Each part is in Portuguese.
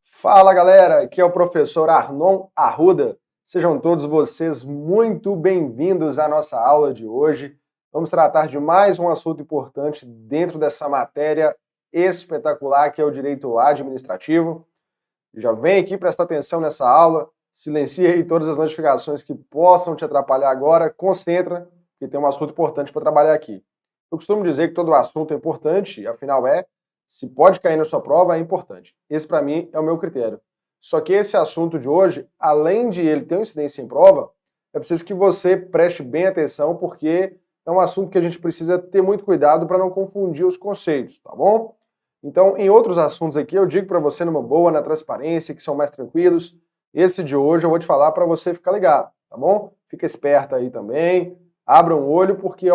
Fala galera, aqui é o professor Arnon Arruda. Sejam todos vocês muito bem-vindos à nossa aula de hoje. Vamos tratar de mais um assunto importante dentro dessa matéria espetacular que é o direito administrativo. Já vem aqui prestar atenção nessa aula, silencia aí todas as notificações que possam te atrapalhar agora, concentra, que tem um assunto importante para trabalhar aqui. Eu costumo dizer que todo assunto é importante, afinal se pode cair na sua prova, é importante. Esse, para mim, é o meu critério. Só que esse assunto de hoje, além de ele ter uma incidência em prova, é preciso que você preste bem atenção, porque é um assunto que a gente precisa ter muito cuidado para não confundir os conceitos, tá bom? Então, em outros assuntos aqui, eu digo para você numa boa, na transparência, que são mais tranquilos. Esse de hoje eu vou te falar para você ficar ligado, tá bom? Fica esperto aí também, abra um olho, porque,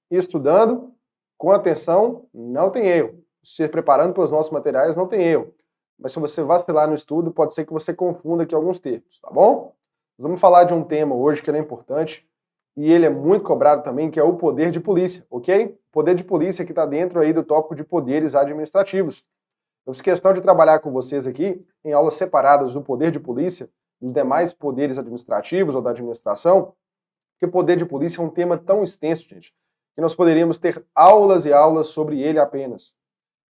estudando com atenção, não tem erro. Se preparando pelos nossos materiais, não tem erro. Mas se você vacilar no estudo, pode ser que você confunda aqui alguns termos, tá bom? Nós vamos falar de um tema hoje que é importante, e ele é muito cobrado também, que é o poder de polícia, ok? Poder de polícia que está dentro aí do tópico de poderes administrativos. Eu fiz questão de trabalhar com vocês aqui em aulas separadas do poder de polícia, dos demais poderes administrativos ou da administração, porque poder de polícia é um tema tão extenso, gente, que nós poderíamos ter aulas e aulas sobre ele apenas.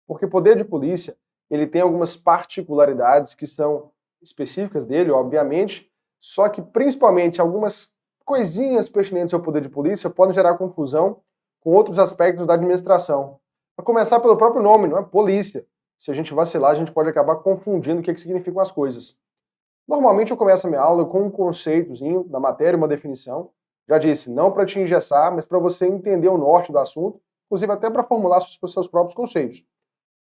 Porque poder de polícia, ele tem algumas particularidades que são específicas dele, obviamente, só que principalmente algumas coisinhas pertinentes ao poder de polícia podem gerar confusão com outros aspectos da administração. A começar pelo próprio nome, não é? Polícia. Se a gente vacilar, a gente pode acabar confundindo o que significam as coisas. Normalmente eu começo a minha aula com um conceitozinho da matéria, uma definição. Já disse, não para te engessar, mas para você entender o norte do assunto, inclusive até para formular os seus próprios conceitos.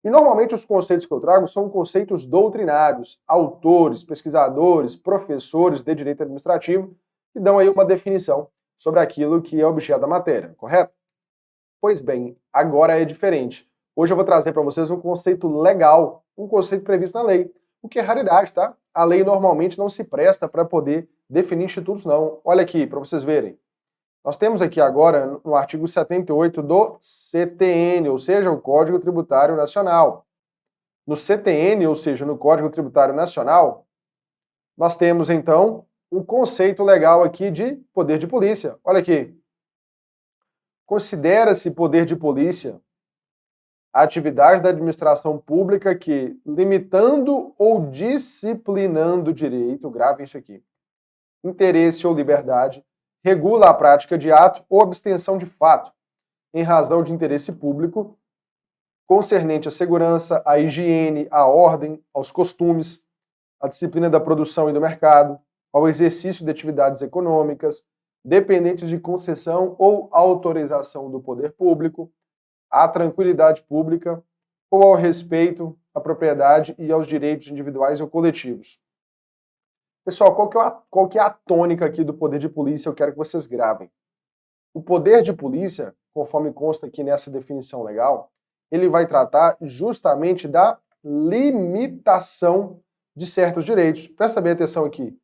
E normalmente os conceitos que eu trago são conceitos doutrinários, autores, pesquisadores, professores de direito administrativo, que dão aí uma definição sobre aquilo que é objeto da matéria, correto? Pois bem, agora é diferente. Hoje eu vou trazer para vocês um conceito legal, um conceito previsto na lei, o que é raridade, tá? A lei normalmente não se presta para poder definir institutos, não. Olha aqui, para vocês verem. Nós temos aqui agora, no artigo 78 do CTN, ou seja, o Código Tributário Nacional. No CTN, ou seja, no Código Tributário Nacional, nós temos, então, um conceito legal aqui de poder de polícia. Olha aqui. Considera-se poder de polícia a atividade da administração pública que, limitando ou disciplinando direito, grave isso aqui, interesse ou liberdade, regula a prática de ato ou abstenção de fato, em razão de interesse público, concernente à segurança, à higiene, à ordem, aos costumes, à disciplina da produção e do mercado, ao exercício de atividades econômicas, dependentes de concessão ou autorização do poder público, à tranquilidade pública ou ao respeito à propriedade e aos direitos individuais ou coletivos. Pessoal, qual que é a tônica aqui do poder de polícia? Eu quero que vocês gravem. O poder de polícia, conforme consta aqui nessa definição legal, ele vai tratar justamente da limitação de certos direitos. Presta bem atenção aqui.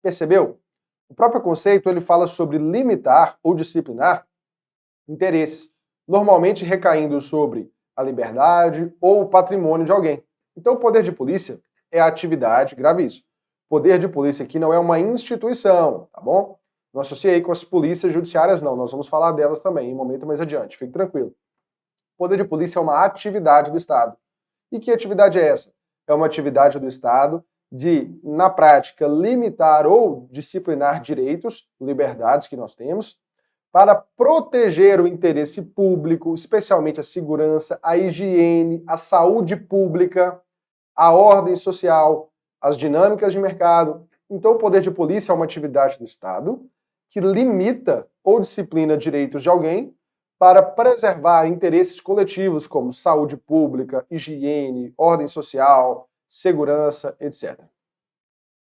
Percebeu? O próprio conceito ele fala sobre limitar ou disciplinar interesses, normalmente recaindo sobre a liberdade ou o patrimônio de alguém. Então, o poder de polícia é a atividade, grave isso. Poder de polícia aqui não é uma instituição, tá bom? Não associei com as polícias judiciárias, não. Nós vamos falar delas também em um momento mais adiante, fique tranquilo. Poder de polícia é uma atividade do Estado. E que atividade é essa? É uma atividade do Estado de, na prática, limitar ou disciplinar direitos, liberdades que nós temos, para proteger o interesse público, especialmente a segurança, a higiene, a saúde pública, a ordem social, as dinâmicas de mercado. Então, o poder de polícia é uma atividade do Estado que limita ou disciplina direitos de alguém para preservar interesses coletivos como saúde pública, higiene, ordem social, segurança, etc.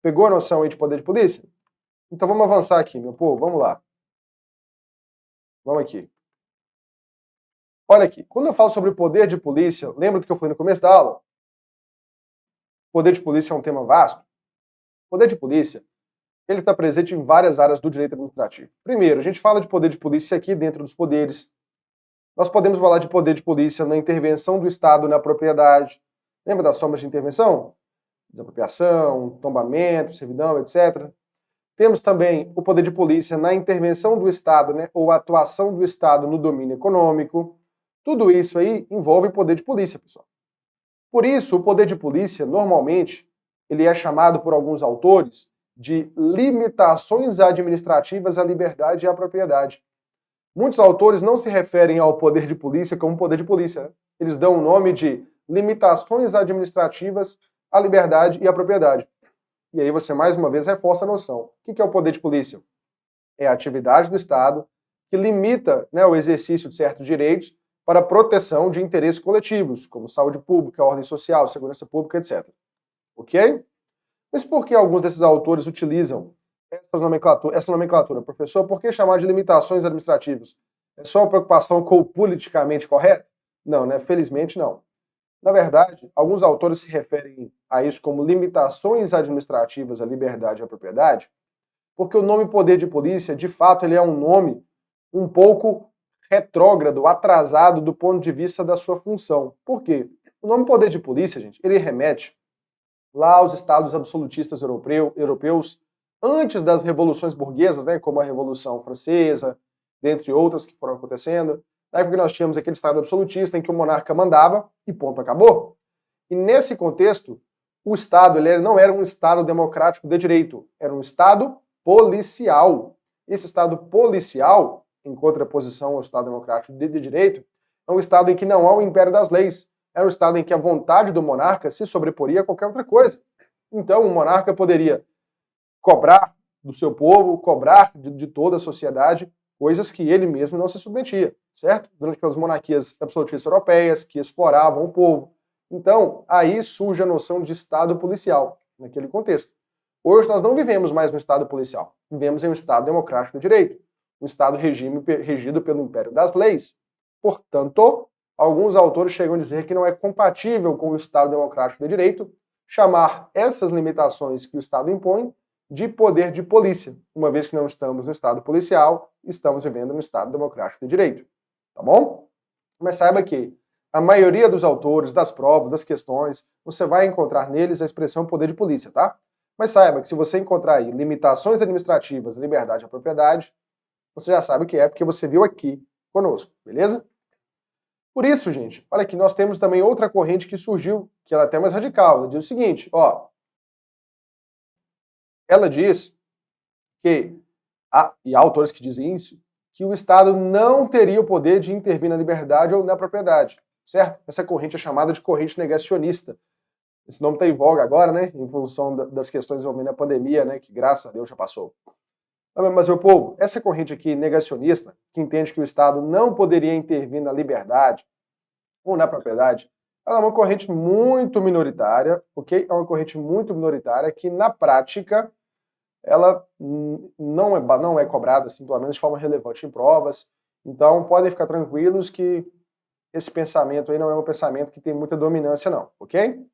Pegou a noção aí de poder de polícia? Então vamos avançar aqui, meu povo, vamos lá. Vamos aqui. Olha aqui, quando eu falo sobre o poder de polícia, lembra do que eu falei no começo da aula? Poder de polícia é um tema vasto. Poder de polícia, ele está presente em várias áreas do direito administrativo. Primeiro, a gente fala de poder de polícia aqui dentro dos poderes. Nós podemos falar de poder de polícia na intervenção do Estado na propriedade. Lembra das formas de intervenção? Desapropriação, tombamento, servidão, etc. Temos também o poder de polícia na intervenção do Estado, né, ou atuação do Estado no domínio econômico. Tudo isso aí envolve poder de polícia, pessoal. Por isso, o poder de polícia, normalmente, ele é chamado por alguns autores de limitações administrativas à liberdade e à propriedade. Muitos autores não se referem ao poder de polícia como poder de polícia, né? Eles dão o nome de limitações administrativas à liberdade e à propriedade. E aí você, mais uma vez, reforça a noção. O que é o poder de polícia? É a atividade do Estado que limita, né, o exercício de certos direitos para a proteção de interesses coletivos, como saúde pública, ordem social, segurança pública, etc. Ok? Mas por que alguns desses autores utilizam essa nomenclatura? Professor, por que chamar de limitações administrativas? É só uma preocupação com o politicamente correto? Não, né? Felizmente não. Na verdade, alguns autores se referem a isso como limitações administrativas à liberdade e à propriedade, porque o nome poder de polícia, de fato, ele é um nome um pouco retrógrado, atrasado do ponto de vista da sua função. Por quê? O nome poder de polícia, gente, ele remete lá aos estados absolutistas europeus, antes das revoluções burguesas, né, como a Revolução Francesa, dentre outras que foram acontecendo. Na época nós tínhamos aquele estado absolutista em que o monarca mandava e ponto, acabou. E nesse contexto, o Estado ele não era um Estado democrático de direito, era um Estado policial. Esse Estado policial, em contraposição ao Estado democrático de direito, é um Estado em que não há o império das leis. Era um Estado em que a vontade do monarca se sobreporia a qualquer outra coisa. Então, o monarca poderia cobrar do seu povo, cobrar de toda a sociedade, coisas que ele mesmo não se submetia, certo? Durante aquelas monarquias absolutistas europeias que exploravam o povo. Então, aí surge a noção de Estado policial, naquele contexto. Hoje nós não vivemos mais no Estado policial, vivemos em um Estado democrático de direito, um Estado regido pelo império das leis. Portanto, alguns autores chegam a dizer que não é compatível com o Estado democrático de direito chamar essas limitações que o Estado impõe de poder de polícia, uma vez que não estamos no Estado policial, estamos vivendo no Estado democrático de direito. Tá bom? Mas saiba que a maioria dos autores, das provas, das questões, você vai encontrar neles a expressão poder de polícia, tá? Mas saiba que se você encontrar aí limitações administrativas, liberdade e propriedade, você já sabe o que é, porque você viu aqui conosco, beleza? Por isso, gente, olha aqui, nós temos também outra corrente que surgiu, que ela é até mais radical. Ela diz o seguinte, ó. Ela diz que, e há autores que dizem isso, que o Estado não teria o poder de intervir na liberdade ou na propriedade, certo? Essa corrente é chamada de corrente negacionista. Esse nome está em voga agora, né, em função das questões envolvendo a pandemia, né, que graças a Deus já passou. Mas, meu povo, essa corrente aqui negacionista, que entende que o Estado não poderia intervir na liberdade ou na propriedade, ela é uma corrente muito minoritária, ok? É uma corrente muito minoritária que, na prática, ela não é cobrada, assim, pelo menos de forma relevante em provas. Então, podem ficar tranquilos que esse pensamento aí não é um pensamento que tem muita dominância, não, ok?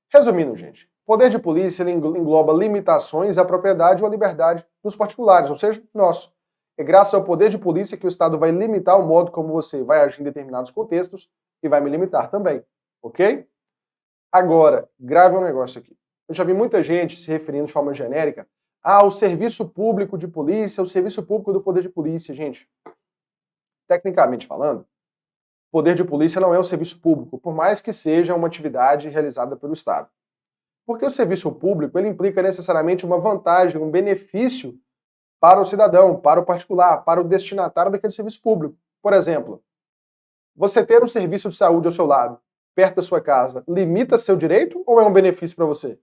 Resumindo, gente, poder de polícia ele engloba limitações à propriedade ou à liberdade dos particulares, ou seja, nosso. É graças ao poder de polícia que o Estado vai limitar o modo como você vai agir em determinados contextos e vai me limitar também, ok? Agora, grave um negócio aqui. Eu já vi muita gente se referindo de forma genérica o serviço público de polícia, o serviço público do poder de polícia. Gente, tecnicamente falando, poder de polícia não é um serviço público, por mais que seja uma atividade realizada pelo Estado. Porque o serviço público ele implica necessariamente uma vantagem, um benefício para o cidadão, para o particular, para o destinatário daquele serviço público. Por exemplo, você ter um serviço de saúde ao seu lado, perto da sua casa, limita seu direito ou é um benefício para você?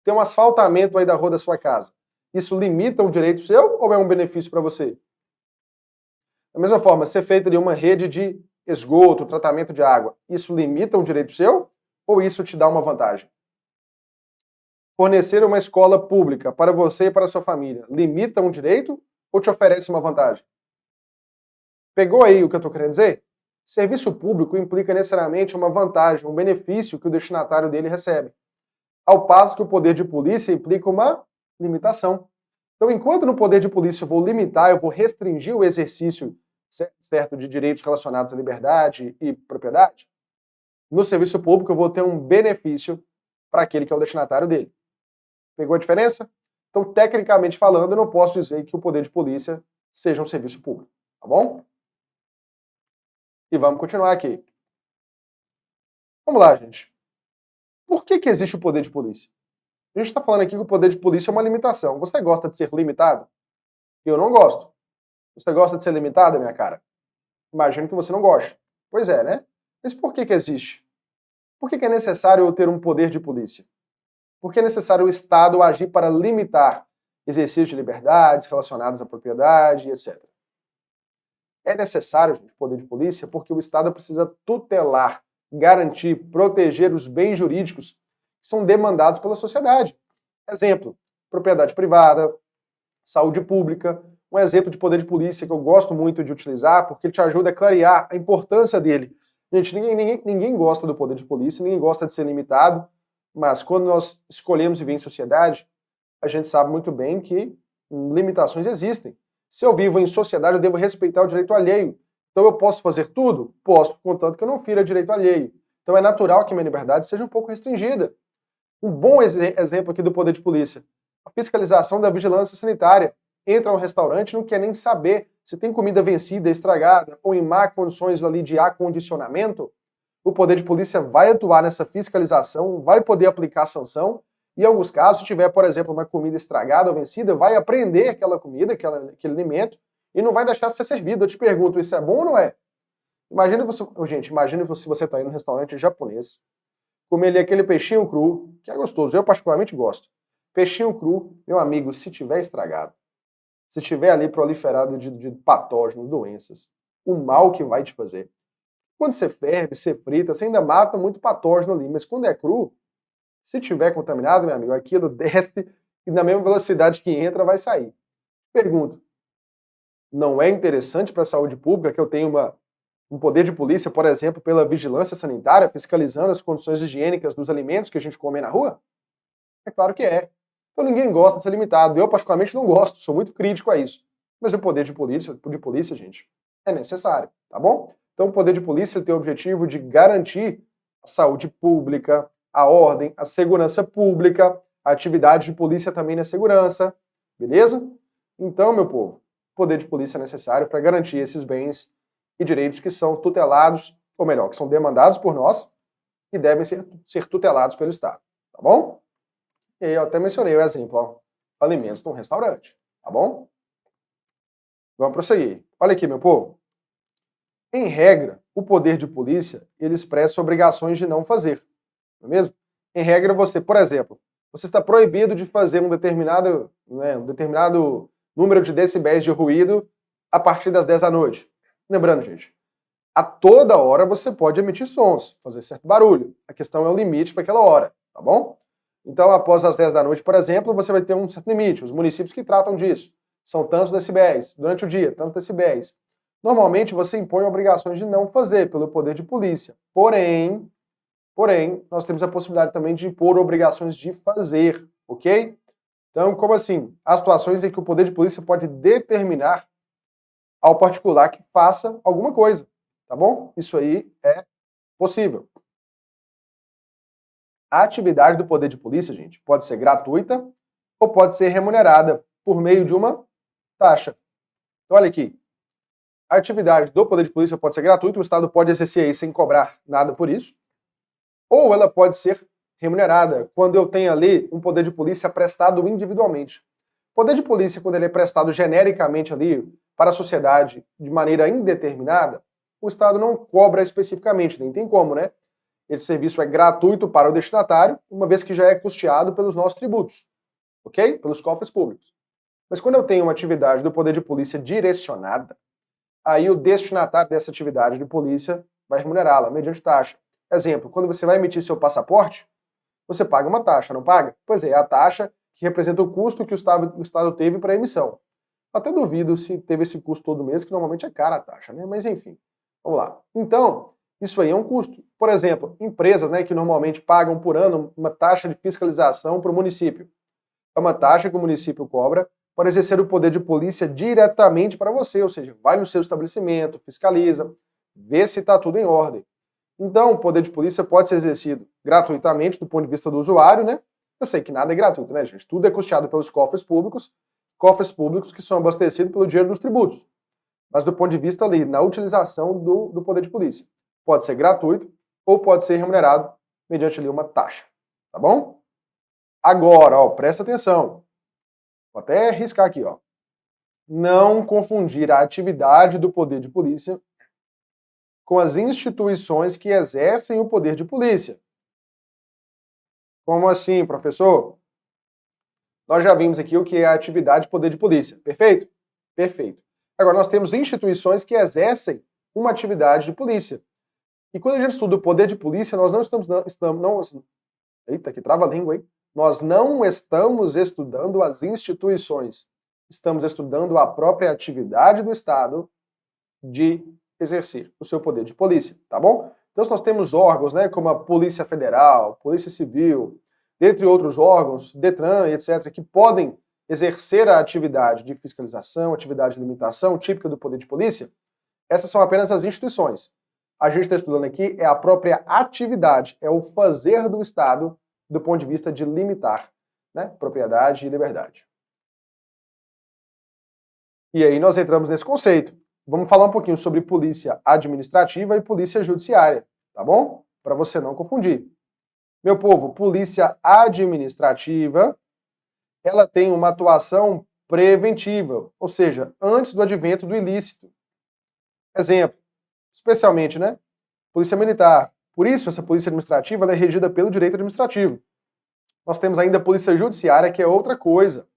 Tem um asfaltamento aí da rua da sua casa. Isso limita um direito seu ou é um benefício para você? Da mesma forma, ser feita ali uma rede de esgoto, tratamento de água, isso limita um direito seu ou isso te dá uma vantagem? Fornecer uma escola pública para você e para a sua família, limita um direito ou te oferece uma vantagem? Pegou aí o que eu estou querendo dizer? Serviço público implica necessariamente uma vantagem, um benefício que o destinatário dele recebe. Ao passo que o poder de polícia implica uma limitação. Então, enquanto no poder de polícia eu vou limitar, eu vou restringir o exercício certo de direitos relacionados à liberdade e propriedade, no serviço público eu vou ter um benefício para aquele que é o destinatário dele. Pegou a diferença? Então, tecnicamente falando, eu não posso dizer que o poder de polícia seja um serviço público, tá bom? E vamos continuar aqui. Vamos lá, gente. Por que existe o poder de polícia? A gente está falando aqui que o poder de polícia é uma limitação. Você gosta de ser limitado? Eu não gosto. Você gosta de ser limitada, minha cara? Imagino que você não goste. Pois é, né? Mas por que existe? Por que é necessário eu ter um poder de polícia? Por que é necessário o Estado agir para limitar exercício de liberdades relacionadas à propriedade, etc. É necessário, gente, o poder de polícia porque o Estado precisa tutelar, garantir, proteger os bens jurídicos que são demandados pela sociedade. Exemplo, propriedade privada, saúde pública. Um exemplo de poder de polícia que eu gosto muito de utilizar porque ele te ajuda a clarear a importância dele. Gente, ninguém gosta do poder de polícia, ninguém gosta de ser limitado, mas quando nós escolhemos viver em sociedade, a gente sabe muito bem que limitações existem. Se eu vivo em sociedade, eu devo respeitar o direito alheio. Então eu posso fazer tudo? Posso, contanto que eu não fira direito alheio. Então é natural que minha liberdade seja um pouco restringida. Um bom exemplo aqui do poder de polícia. A fiscalização da vigilância sanitária. Entra a um restaurante e não quer nem saber se tem comida vencida, estragada ou em má condições ali de acondicionamento. O poder de polícia vai atuar nessa fiscalização, vai poder aplicar sanção. E em alguns casos, se tiver, por exemplo, uma comida estragada ou vencida, vai apreender aquela comida, aquele alimento, e não vai deixar de ser servido. Eu te pergunto, isso é bom ou não é? Imagina se você está aí num restaurante japonês, comer ali aquele peixinho cru, que é gostoso, eu particularmente gosto. Peixinho cru, meu amigo, se tiver estragado, se tiver ali proliferado de patógenos, doenças, o mal que vai te fazer. Quando você ferve, você frita, você ainda mata muito patógeno ali, mas quando é cru, se tiver contaminado, meu amigo, aquilo desce e na mesma velocidade que entra, vai sair. Pergunto, não é interessante para a saúde pública que eu tenha um poder de polícia, por exemplo, pela vigilância sanitária, fiscalizando as condições higiênicas dos alimentos que a gente come na rua? É claro que é. Então ninguém gosta de ser limitado. Eu, particularmente, não gosto, sou muito crítico a isso. Mas o poder de polícia, gente, é necessário, tá bom? Então o poder de polícia tem o objetivo de garantir a saúde pública, a ordem, a segurança pública, a atividade de polícia também na segurança, beleza? Então, meu povo, o poder de polícia é necessário para garantir esses bens e direitos que são tutelados, ou melhor, que são demandados por nós e devem ser tutelados pelo Estado, tá bom? E aí eu até mencionei o exemplo, ó, alimentos num restaurante, tá bom? Vamos prosseguir. Olha aqui, meu povo. Em regra, o poder de polícia, ele expressa obrigações de não fazer, não é mesmo? Em regra, você, por exemplo, você está proibido de fazer um determinado número de decibéis de ruído a partir das 10 da noite. Lembrando, gente, a toda hora você pode emitir sons, fazer certo barulho. A questão é o limite para aquela hora, tá bom? Então, após as 10 da noite, por exemplo, você vai ter um certo limite. Os municípios que tratam disso são tantos decibéis. Durante o dia, tantos decibéis. Normalmente, você impõe obrigações de não fazer pelo poder de polícia. Porém, nós temos a possibilidade também de impor obrigações de fazer, ok? Então, como assim? Há situações em que o poder de polícia pode determinar ao particular que faça alguma coisa, tá bom? Isso aí é possível. A atividade do poder de polícia, gente, pode ser gratuita ou pode ser remunerada por meio de uma taxa. Então, olha aqui. A atividade do poder de polícia pode ser gratuita, o Estado pode exercer aí sem cobrar nada por isso, ou ela pode ser remunerada, quando eu tenho ali um poder de polícia prestado individualmente. O poder de polícia, quando ele é prestado genericamente ali para a sociedade de maneira indeterminada, o Estado não cobra especificamente, nem tem como, né? Esse serviço é gratuito para o destinatário, uma vez que já é custeado pelos nossos tributos, ok? Pelos cofres públicos. Mas quando eu tenho uma atividade do poder de polícia direcionada, aí o destinatário dessa atividade de polícia vai remunerá-la mediante taxa. Exemplo, quando você vai emitir seu passaporte, você paga uma taxa, não paga? Pois é a taxa que representa o custo que o Estado teve para a emissão. Até duvido se teve esse custo todo mês, que normalmente é cara a taxa, né? Mas enfim, vamos lá. Então, Isso aí é um custo. Por exemplo, empresas, né, que normalmente pagam por ano uma taxa de fiscalização para o município. É uma taxa que o município cobra para exercer o poder de polícia diretamente para você, ou seja, vai no seu estabelecimento, fiscaliza, vê se está tudo em ordem. Então, o poder de polícia pode ser exercido gratuitamente do ponto de vista do usuário, né? Eu sei que nada é gratuito, né, gente? Tudo é custeado pelos cofres públicos que são abastecidos pelo dinheiro dos tributos. Mas do ponto de vista ali, na utilização do poder de polícia, pode ser gratuito ou pode ser remunerado mediante ali uma taxa, tá bom? Agora, ó, presta atenção. Vou até riscar aqui, ó. Não confundir a atividade do poder de polícia com as instituições que exercem o poder de polícia. Como assim, professor? Nós já vimos aqui o que é a atividade do poder de polícia, perfeito? Perfeito. Agora, nós temos instituições que exercem uma atividade de polícia. E quando a gente estuda o poder de polícia, nós não eita, que trava a língua, hein? Nós não estamos estudando as instituições. Estamos estudando a própria atividade do Estado de exercer o seu poder de polícia, tá bom? Então, nós temos órgãos, né, como a Polícia Federal, Polícia Civil, dentre outros órgãos, Detran, etc., que podem exercer a atividade de fiscalização, atividade de limitação típica do poder de polícia. Essas são apenas as instituições. A gente está estudando aqui é a própria atividade, é o fazer do Estado do ponto de vista de limitar, né, propriedade e liberdade. E aí nós entramos nesse conceito. Vamos falar um pouquinho sobre polícia administrativa e polícia judiciária, tá bom? Para você não confundir. Meu povo, polícia administrativa, ela tem uma atuação preventiva, ou seja, antes do advento do ilícito. Exemplo, especialmente, né? Polícia militar. Por isso, essa polícia administrativa ela é regida pelo direito administrativo. Nós temos ainda a polícia judiciária, que é outra coisa.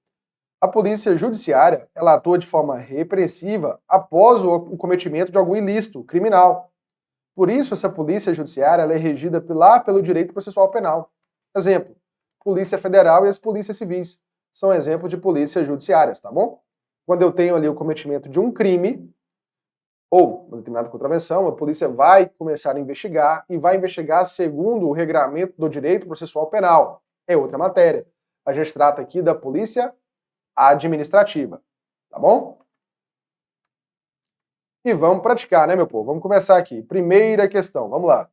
A polícia judiciária, ela atua de forma repressiva após o cometimento de algum ilícito criminal. Por isso, essa polícia judiciária ela é regida lá pelo direito processual penal. Exemplo, Polícia Federal e as polícias civis são exemplos de polícias judiciárias, tá bom? Quando eu tenho ali o cometimento de um crime, ou uma determinada contravenção, a polícia vai começar a investigar e vai investigar segundo o regramento do direito processual penal. É outra matéria. A gente trata aqui da polícia administrativa, tá bom? E vamos praticar, né, meu povo? Vamos começar aqui. Primeira questão, vamos lá.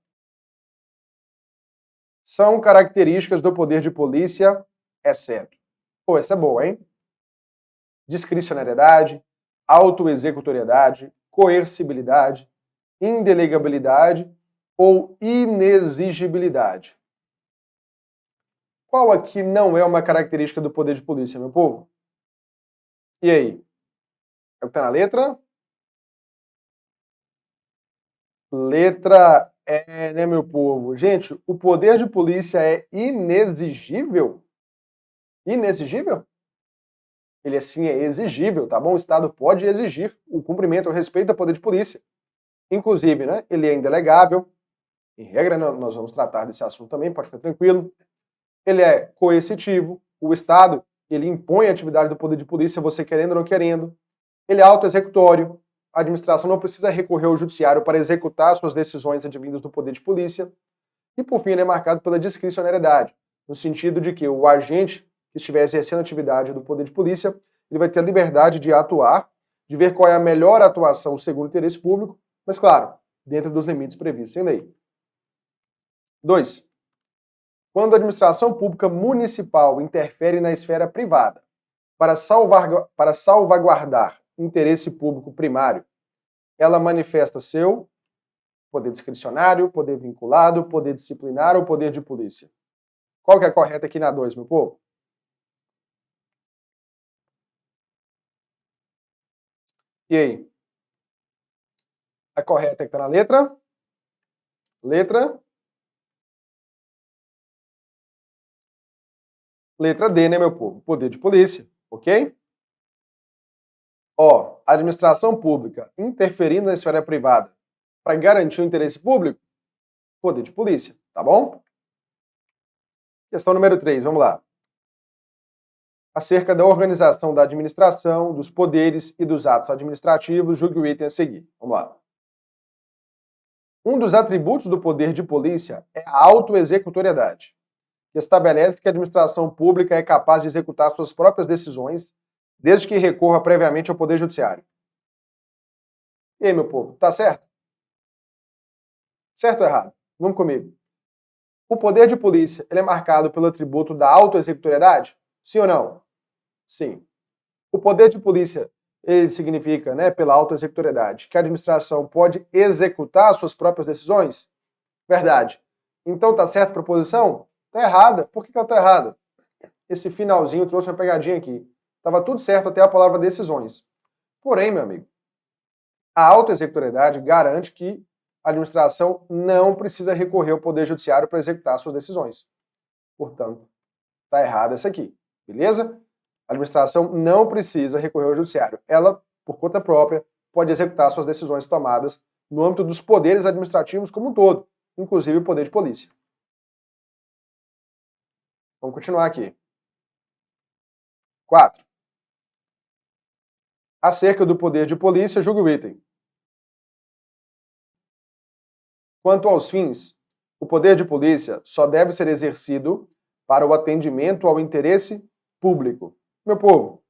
São características do poder de polícia, exceto. Pô, essa é boa, hein? Discricionariedade, autoexecutoriedade, coercibilidade, indelegabilidade ou inexigibilidade. Qual aqui não é uma característica do poder de polícia, meu povo? E aí? É o que tá na letra? Letra E, né, meu povo? Gente, o poder de polícia é inexigível? Inexigível? Ele sim é exigível, tá bom? O Estado pode exigir o cumprimento, o respeito ao poder de polícia. Inclusive, né, ele é indelegável. Em regra, nós vamos tratar desse assunto também, pode ficar tranquilo. Ele é coercitivo. O Estado, ele impõe a atividade do poder de polícia, você querendo ou não querendo. Ele é autoexecutório. A administração não precisa recorrer ao judiciário para executar suas decisões advindas do poder de polícia. E, por fim, ele é marcado pela discricionariedade, no sentido de que o agente que estiver exercendo a atividade do poder de polícia, ele vai ter a liberdade de atuar, de ver qual é a melhor atuação segundo o interesse público, mas, claro, dentro dos limites previstos em lei. 2. Quando a administração pública municipal interfere na esfera privada para salvaguardar interesse público primário, ela manifesta seu poder discricionário, poder vinculado, poder disciplinar ou poder de polícia. Qual que é a correta aqui na 2, meu povo? E aí? A correta é que está na letra? Letra? Letra D, né, meu povo? Poder de polícia, ok? Ó, administração pública interferindo na esfera privada para garantir o interesse público, poder de polícia, tá bom? Questão número 3, vamos lá. Acerca da organização da administração, dos poderes e dos atos administrativos, julgue o item a seguir. Vamos lá. Um dos atributos do poder de polícia é a autoexecutoriedade, que estabelece que a administração pública é capaz de executar suas próprias decisões, desde que recorra previamente ao Poder Judiciário. E aí, meu povo, tá certo? Certo ou errado? Vamos comigo. O poder de polícia ele é marcado pelo atributo da autoexecutoriedade? Sim ou não? Sim. O poder de polícia ele significa, pela autoexecutoriedade, que a administração pode executar suas próprias decisões? Verdade. Então tá certo a proposição? Tá errada. Por que ela tá errada? Esse finalzinho trouxe uma pegadinha aqui. Tava tudo certo até a palavra decisões. Porém, meu amigo, a autoexecutoriedade garante que a administração não precisa recorrer ao Poder Judiciário para executar suas decisões. Portanto, tá errado essa aqui. Beleza? A administração não precisa recorrer ao Judiciário. Ela, por conta própria, pode executar suas decisões tomadas no âmbito dos poderes administrativos como um todo, inclusive o poder de polícia. Vamos continuar aqui. 4. Acerca do poder de polícia, julgue o item. Quanto aos fins, o poder de polícia só deve ser exercido para o atendimento ao interesse público. Meu povo,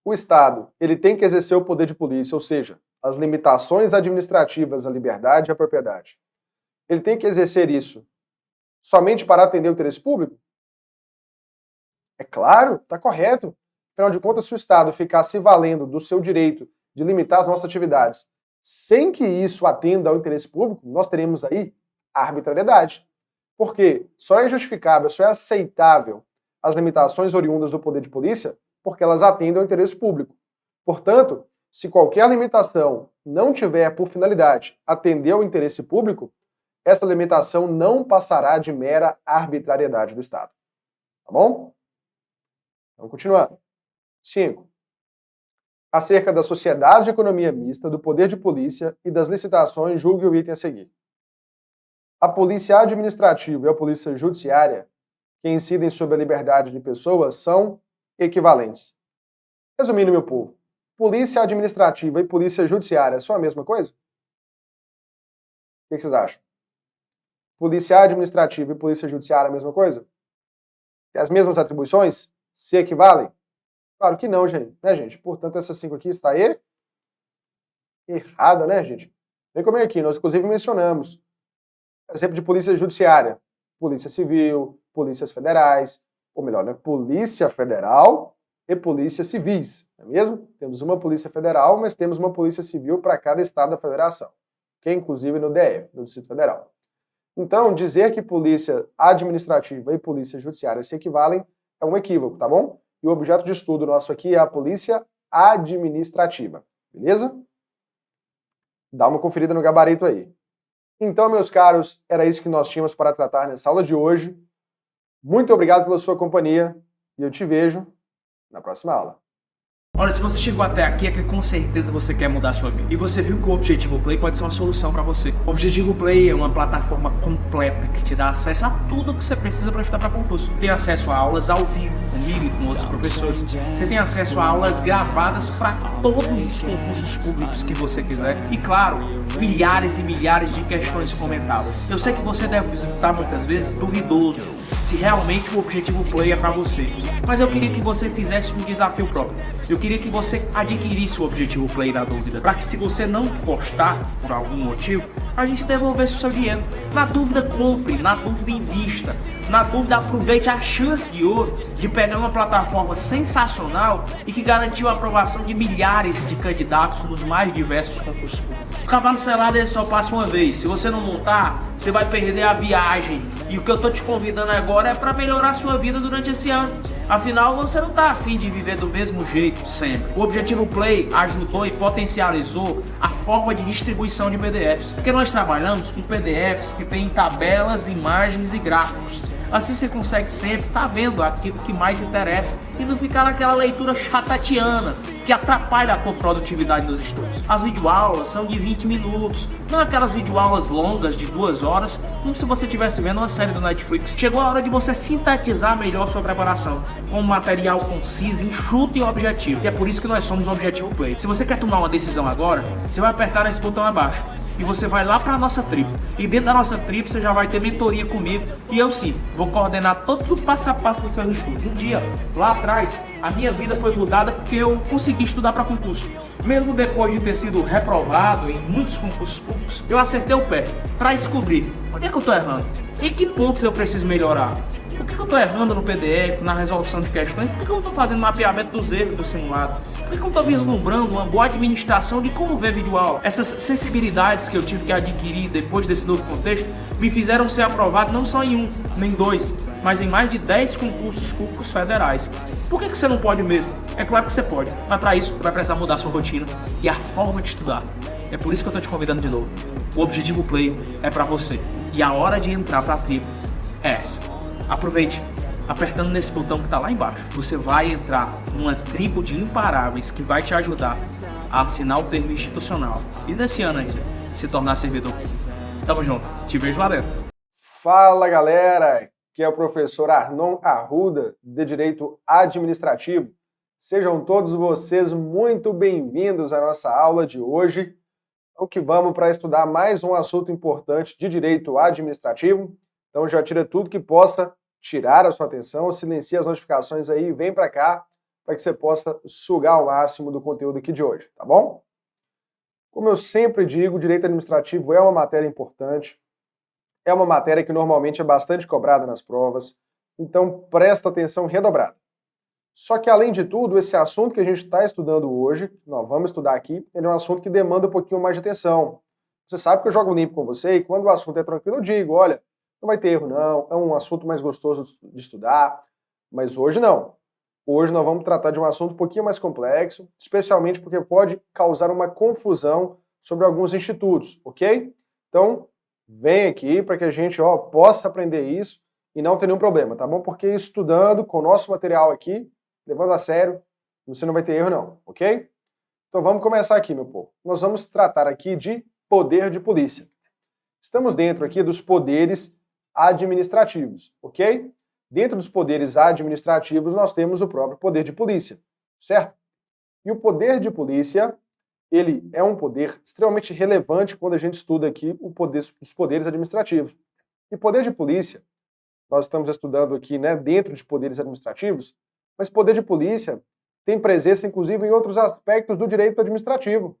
o Estado ele tem que exercer o poder de polícia, ou seja, as limitações administrativas à liberdade e à propriedade. Ele tem que exercer isso somente para atender o interesse público? É claro, está correto. Afinal de contas, se o Estado ficar se valendo do seu direito de limitar as nossas atividades sem que isso atenda ao interesse público, nós teremos aí a arbitrariedade. Porque só é justificável, só é aceitável as limitações oriundas do poder de polícia porque elas atendem ao interesse público. Portanto, se qualquer limitação não tiver por finalidade atender ao interesse público, essa limitação não passará de mera arbitrariedade do Estado. Tá bom? Vamos continuar. 5. Acerca da sociedade de economia mista, do poder de polícia e das licitações, julgue o item a seguir. A polícia administrativa e a polícia judiciária, que incidem sobre a liberdade de pessoas, são equivalentes. Resumindo, meu povo, polícia administrativa e polícia judiciária são a mesma coisa? O que vocês acham? Polícia administrativa e polícia judiciária é a mesma coisa? Tem as mesmas atribuições? Se equivalem? Claro que não, gente. Portanto, essa 5 aqui está errada, né, gente? Vem comigo aqui, nós inclusive mencionamos exemplo de polícia judiciária, polícia civil, polícias federais, ou melhor, polícia federal e polícia civis, não é mesmo? Temos uma polícia federal, mas temos uma polícia civil para cada estado da federação, que é inclusive no DF, no Distrito Federal. Então, dizer que polícia administrativa e polícia judiciária se equivalem é um equívoco, tá bom? E o objeto de estudo nosso aqui é a polícia administrativa, beleza? Dá uma conferida no gabarito aí. Então, meus caros, era isso que nós tínhamos para tratar nessa aula de hoje. Muito obrigado pela sua companhia e eu te vejo na próxima aula. Olha, se você chegou até aqui é que com certeza você quer mudar a sua vida. E você viu que o Objetivo Play pode ser uma solução para você. O Objetivo Play é uma plataforma completa que te dá acesso a tudo que você precisa para estudar para concurso. Tem acesso a aulas ao vivo, comigo e com outros professores. Você tem acesso a aulas gravadas para todos os concursos públicos que você quiser. E claro, milhares e milhares de questões comentadas. Eu sei que você deve visitar muitas vezes duvidoso se realmente o Objetivo Play é para você. Mas eu queria que você fizesse um desafio próprio. Eu queria que você adquirisse o Objetivo Play na dúvida, para que se você não gostar por algum motivo, a gente devolvesse o seu dinheiro. Na dúvida, compre, na dúvida, invista. Na dúvida, aproveite a chance de ouro de pegar uma plataforma sensacional e que garantiu a aprovação de milhares de candidatos nos mais diversos concursos públicos. O cavalo selado ele só passa uma vez. Se você não montar, você vai perder a viagem. E o que eu tô te convidando agora é para melhorar a sua vida durante esse ano. Afinal, você não tá afim de viver do mesmo jeito sempre. O Objetivo Play ajudou e potencializou a forma de distribuição de PDFs. Porque nós trabalhamos com PDFs que tem tabelas, imagens e gráficos. Assim você consegue sempre estar vendo aquilo que mais interessa e não ficar naquela leitura chatatiana que atrapalha a tua produtividade nos estudos. As videoaulas são de 20 minutos, não aquelas videoaulas longas de 2 horas, como se você estivesse vendo uma série do Netflix. Chegou a hora de você sintetizar melhor sua preparação, com um material conciso, enxuto e objetivo. E é por isso que nós somos o Objetivo Play. Se você quer tomar uma decisão agora, você vai apertar nesse botão abaixo. e você vai lá para a nossa tribo. E dentro da nossa tribo você já vai ter mentoria comigo e eu sim, vou coordenar todo o passo a passo dos seus estudos. Um dia, lá atrás, a minha vida foi mudada porque eu consegui estudar para concurso. Mesmo depois de ter sido reprovado em muitos concursos públicos, eu acertei o pé para descobrir onde é que eu estou errando, em que pontos eu preciso melhorar. Por que eu estou errando no PDF, na resolução de questões? Por que eu não estou fazendo mapeamento dos erros do simulado? Por que eu não estou vislumbrando uma boa administração de como ver vídeo aula? Essas sensibilidades que eu tive que adquirir depois desse novo contexto me fizeram ser aprovado não só em um, nem dois, mas em mais de 10 concursos públicos federais. Por que você não pode mesmo? É claro que você pode, mas para isso vai precisar mudar a sua rotina e a forma de estudar. É por isso que eu estou te convidando de novo. O Objetivo Play é para você e a hora de entrar para a tribo é essa. Aproveite, apertando nesse botão que está lá embaixo, você vai entrar numa tribo de imparáveis que vai te ajudar a assinar o termo institucional e nesse ano ainda se tornar servidor. Tamo junto, te vejo lá dentro. Fala galera, que é o professor Arnon Arruda, de Direito Administrativo. Sejam todos vocês muito bem-vindos à nossa aula de hoje. Então que vamos para estudar mais um assunto importante de Direito Administrativo. Então já tira tudo que possa tirar a sua atenção, silencia as notificações aí e vem para cá para que você possa sugar ao máximo do conteúdo aqui de hoje, tá bom? Como eu sempre digo, direito administrativo é uma matéria importante, é uma matéria que normalmente é bastante cobrada nas provas, então presta atenção redobrada. Só que além de tudo, esse assunto que a gente está estudando hoje, nós vamos estudar aqui, ele é um assunto que demanda um pouquinho mais de atenção. Você sabe que eu jogo limpo com você e quando o assunto é tranquilo eu digo, olha, não vai ter erro não, é um assunto mais gostoso de estudar, mas hoje não. Hoje nós vamos tratar de um assunto um pouquinho mais complexo, especialmente porque pode causar uma confusão sobre alguns institutos, ok? Então, vem aqui para que a gente possa aprender isso e não ter nenhum problema, tá bom? Porque estudando com o nosso material aqui, levando a sério, você não vai ter erro não, ok? Então vamos começar aqui, meu povo. Nós vamos tratar aqui de poder de polícia. Estamos dentro aqui dos poderes administrativos, ok? Dentro dos poderes administrativos, nós temos o próprio poder de polícia, certo? E o poder de polícia, ele é um poder extremamente relevante quando a gente estuda aqui os poderes administrativos. E poder de polícia, nós estamos estudando aqui, né, dentro de poderes administrativos, mas poder de polícia tem presença, inclusive, em outros aspectos do direito administrativo.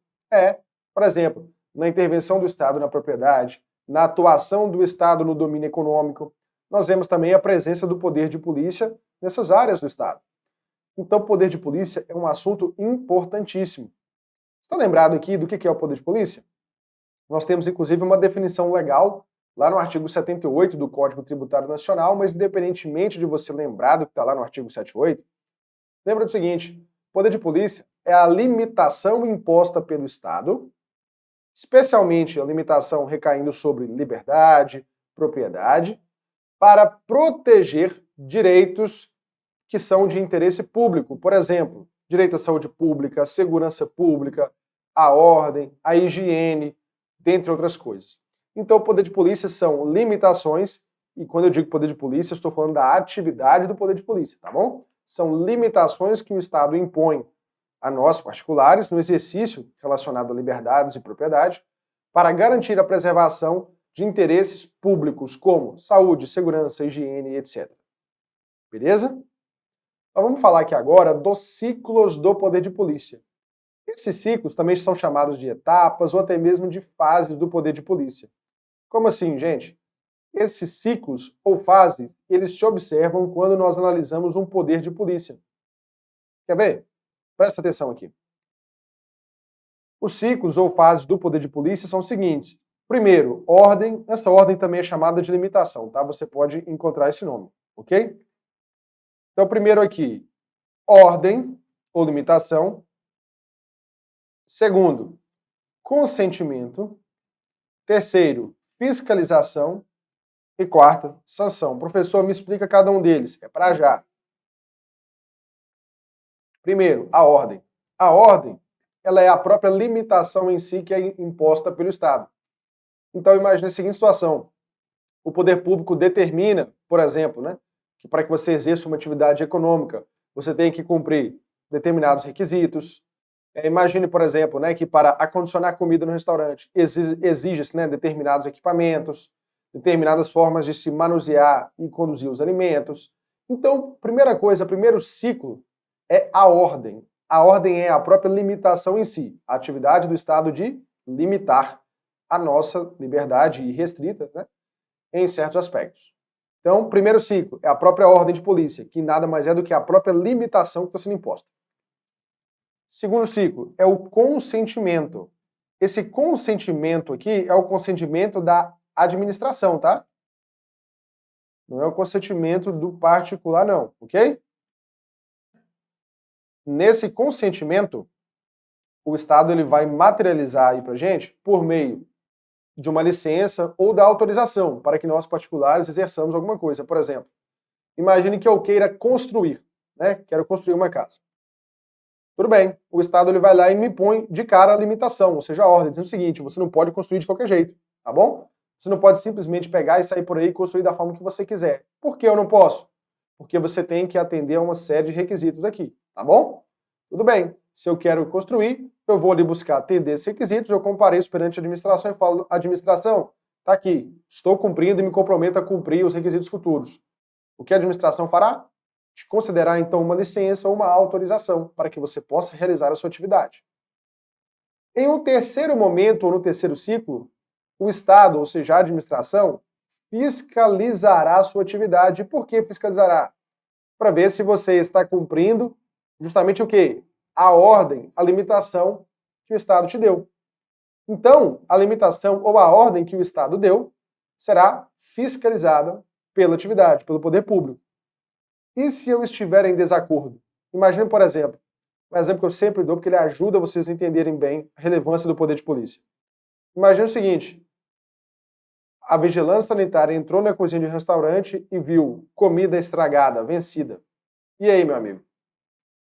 Por exemplo, na intervenção do Estado na propriedade, na atuação do Estado no domínio econômico, nós vemos também a presença do poder de polícia nessas áreas do Estado. Então, o poder de polícia é um assunto importantíssimo. Está lembrado aqui do que é o poder de polícia? Nós temos, inclusive, uma definição legal lá no artigo 78 do Código Tributário Nacional, mas independentemente de você lembrar do que está lá no artigo 78, lembra do seguinte, poder de polícia é a limitação imposta pelo Estado, especialmente a limitação recaindo sobre liberdade, propriedade, para proteger direitos que são de interesse público. Por exemplo, direito à saúde pública, à segurança pública, à ordem, à higiene, dentre outras coisas. Então, o poder de polícia são limitações, e quando eu digo poder de polícia, eu estou falando da atividade do poder de polícia, tá bom? São limitações que o Estado impõe a nós, particulares, no exercício relacionado a liberdades e propriedade, para garantir a preservação de interesses públicos como saúde, segurança, higiene, etc. Beleza? Então vamos falar aqui agora dos ciclos do poder de polícia. Esses ciclos também são chamados de etapas ou até mesmo de fases do poder de polícia. Como assim, gente? Esses ciclos ou fases, eles se observam quando nós analisamos um poder de polícia. Quer ver? Presta atenção aqui. Os ciclos ou fases do poder de polícia são os seguintes. Primeiro, ordem. Essa ordem também é chamada de limitação, tá? Você pode encontrar esse nome, ok? Então, primeiro aqui, ordem ou limitação. Segundo, consentimento. Terceiro, fiscalização. E quarta, sanção. Professor, me explica cada um deles. É para já. Primeiro, a ordem. A ordem, ela é a própria limitação em si que é imposta pelo Estado. Então, imagine a seguinte situação. O poder público determina, por exemplo, né, que para que você exerça uma atividade econômica, você tem que cumprir determinados requisitos, Imagine, por exemplo, né, que para acondicionar comida no restaurante exige-se, né, determinados equipamentos, determinadas formas de se manusear e conduzir os alimentos. Então, primeira coisa, primeiro ciclo é a ordem. A ordem é a própria limitação em si, a atividade do Estado de limitar a nossa liberdade irrestrita, né, em certos aspectos. Então, primeiro ciclo é a própria ordem de polícia, que nada mais é do que a própria limitação que está sendo imposta. Segundo ciclo é o consentimento. Esse consentimento aqui é o consentimento da administração, tá? Não é o consentimento do particular, não, ok? Nesse consentimento, o Estado ele vai materializar aí pra gente por meio de uma licença ou da autorização para que nós particulares exerçamos alguma coisa. Por exemplo, imagine que eu queira construir, né? Quero construir uma casa. Tudo bem, o Estado ele vai lá e me põe de cara a limitação, ou seja, a ordem, dizendo o seguinte, você não pode construir de qualquer jeito, tá bom? Você não pode simplesmente pegar e sair por aí e construir da forma que você quiser. Por que eu não posso? Porque você tem que atender a uma série de requisitos aqui, tá bom? Tudo bem, se eu quero construir, eu vou ali buscar atender esses requisitos, eu compareço perante a administração e falo, administração, tá aqui, estou cumprindo e me comprometo a cumprir os requisitos futuros. O que a administração fará? De considerar, então, uma licença ou uma autorização para que você possa realizar a sua atividade. Em um terceiro momento, ou no terceiro ciclo, o Estado, ou seja, a administração, fiscalizará a sua atividade. Por que fiscalizará? Para ver se você está cumprindo justamente o quê? A ordem, a limitação que o Estado te deu. Então, a limitação ou a ordem que o Estado deu será fiscalizada pela atividade, pelo poder público. E se eu estiver em desacordo? Imagine, por exemplo, um exemplo que eu sempre dou, porque ele ajuda vocês a entenderem bem a relevância do poder de polícia. Imagine o seguinte, a vigilância sanitária entrou na cozinha de um restaurante e viu comida estragada, vencida. E aí, meu amigo? O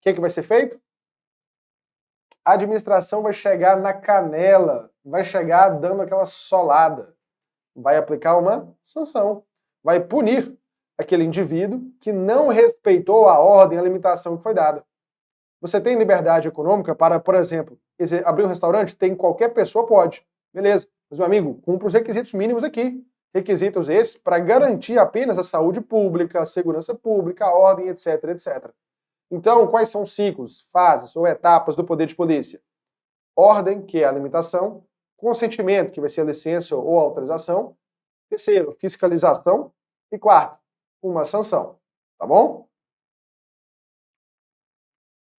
que vai ser feito? A administração vai chegar na canela, vai chegar dando aquela solada, vai aplicar uma sanção, vai punir aquele indivíduo que não respeitou a ordem, a limitação que foi dada. Você tem liberdade econômica para, por exemplo, abrir um restaurante? Tem, qualquer pessoa pode. Beleza. Mas, meu amigo, cumpra os requisitos mínimos aqui. Requisitos esses para garantir apenas a saúde pública, a segurança pública, a ordem, etc, etc. Então, quais são os ciclos, fases ou etapas do poder de polícia? Ordem, que é a limitação. Consentimento, que vai ser a licença ou autorização. Terceiro, fiscalização. E quarto, uma sanção, tá bom?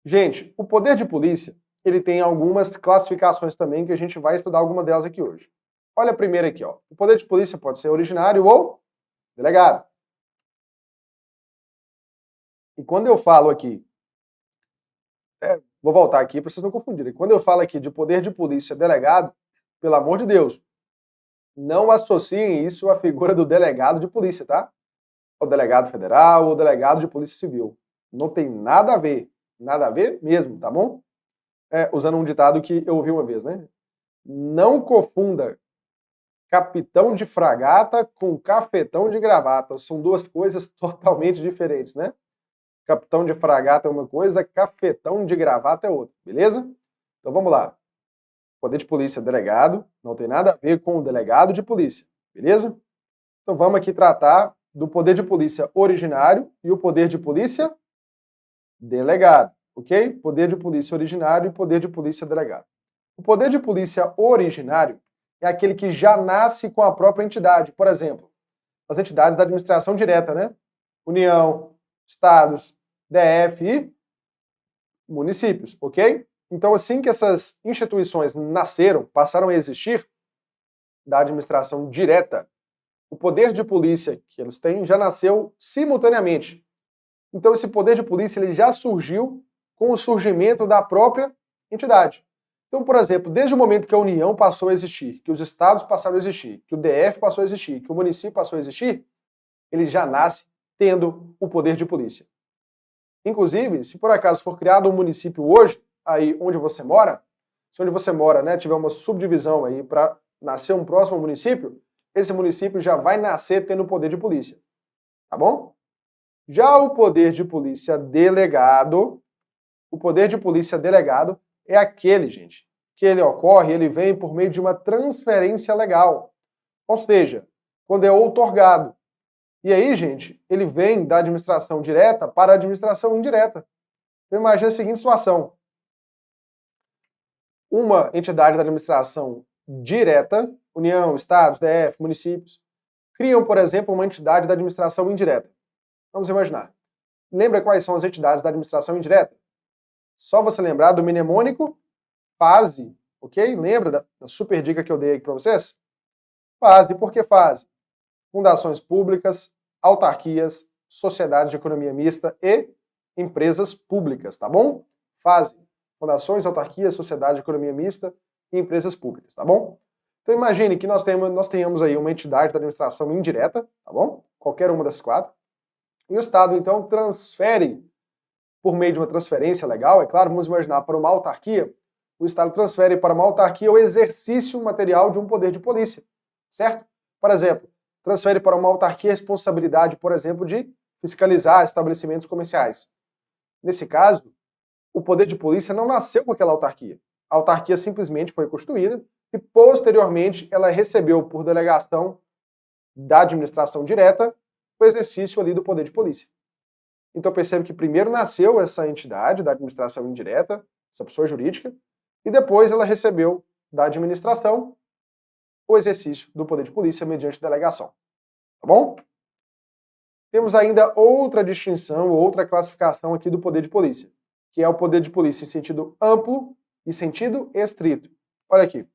Gente, o poder de polícia, ele tem algumas classificações também que a gente vai estudar alguma delas aqui hoje. Olha a primeira aqui, ó. O poder de polícia pode ser originário ou delegado. E quando eu falo aqui, vou voltar aqui para vocês não confundirem. Quando eu falo aqui de poder de polícia delegado, pelo amor de Deus, não associem isso à figura do delegado de polícia, tá? O delegado federal, o delegado de polícia civil. Não tem nada a ver mesmo, tá bom? Usando um ditado que eu ouvi uma vez, né? Não confunda capitão de fragata com cafetão de gravata. São duas coisas totalmente diferentes, né? Capitão de fragata é uma coisa, cafetão de gravata é outra, beleza? Então vamos lá. Poder de polícia delegado não tem nada a ver com o delegado de polícia, beleza? Então vamos aqui tratar do poder de polícia originário e o poder de polícia delegado, ok? Poder de polícia originário e poder de polícia delegado. O poder de polícia originário é aquele que já nasce com a própria entidade. Por exemplo, as entidades da administração direta, né? União, estados, DF e municípios, ok? Então, assim que essas instituições nasceram, passaram a existir, da administração direta, o poder de polícia que eles têm já nasceu simultaneamente. Então esse poder de polícia ele já surgiu com o surgimento da própria entidade. Então, por exemplo, desde o momento que a União passou a existir, que os estados passaram a existir, que o DF passou a existir, que o município passou a existir, ele já nasce tendo o poder de polícia. Inclusive, se por acaso for criado um município hoje, aí onde você mora, se onde você mora, né, tiver uma subdivisão aí para nascer um próximo município, esse município já vai nascer tendo o poder de polícia, tá bom? Já o poder de polícia delegado é aquele, gente, que ele vem por meio de uma transferência legal. Ou seja, quando é outorgado. E aí, gente, ele vem da administração direta para a administração indireta. Então, imagina a seguinte situação. Uma entidade da administração direta, União, Estados, DF, municípios, criam, por exemplo, uma entidade da administração indireta. Vamos imaginar. Lembra quais são as entidades da administração indireta? Só você lembrar do mnemônico FASE, ok? Lembra da super dica que eu dei aqui para vocês? FASE, por que FASE? Fundações públicas, autarquias, sociedades de economia mista e empresas públicas, tá bom? FASE, fundações, autarquias, sociedade de economia mista e empresas públicas, tá bom? Então imagine que nós tenhamos aí uma entidade da administração indireta, tá bom? Qualquer uma das quatro. E o Estado, então, transfere, por meio de uma transferência legal, é claro, vamos imaginar para uma autarquia, o Estado transfere para uma autarquia o exercício material de um poder de polícia, certo? Por exemplo, transfere para uma autarquia a responsabilidade, por exemplo, de fiscalizar estabelecimentos comerciais. Nesse caso, o poder de polícia não nasceu com aquela autarquia. A autarquia simplesmente foi constituída e, posteriormente, ela recebeu, por delegação da administração direta, o exercício ali do poder de polícia. Então percebe que primeiro nasceu essa entidade da administração indireta, essa pessoa jurídica, e depois ela recebeu da administração o exercício do poder de polícia mediante delegação. Tá bom? Temos ainda outra distinção, outra classificação aqui do poder de polícia, que é o poder de polícia em sentido amplo e sentido estrito. Olha aqui.